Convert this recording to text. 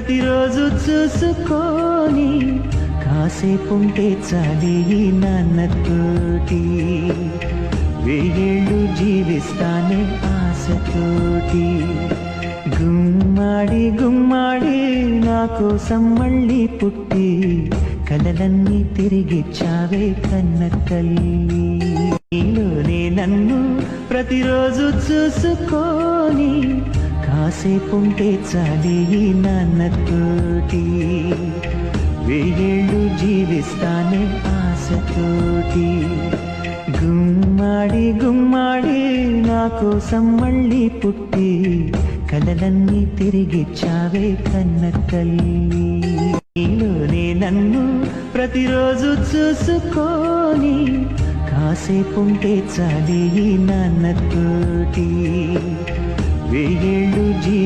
ప్రతిరోజు చూసుకొని కాసేపుంటే చాలే ఈ నాన్నతోటి వెయ్యేళ్ళు జీవిస్తానే ఆశతోటి గుమ్మాడి గుమ్మాడి నా కోసం మళ్ళీ పుట్టి కలలన్నీ తిరిగిచ్చావే కన్న తల్లి నీలోనే నన్ను ప్రతిరోజు చూసుకొని కాసేపుంటే చాలే ఈ నాన్నతోటి వెయ్యేళ్ళు జీవిస్తానే ఆశతోటి గుమ్మాడి గుమ్మాడి నా కోసం మళ్ళీ పుట్టి కలలన్నీ తిరిగిచ్చావే కన్న తల్లి నీలోనే నన్ను ప్రతిరోజు చూసుకొని కాసేపుంటే చాలే ఈ నాన్నతోటి వెయ్యేళ్ళు జీవి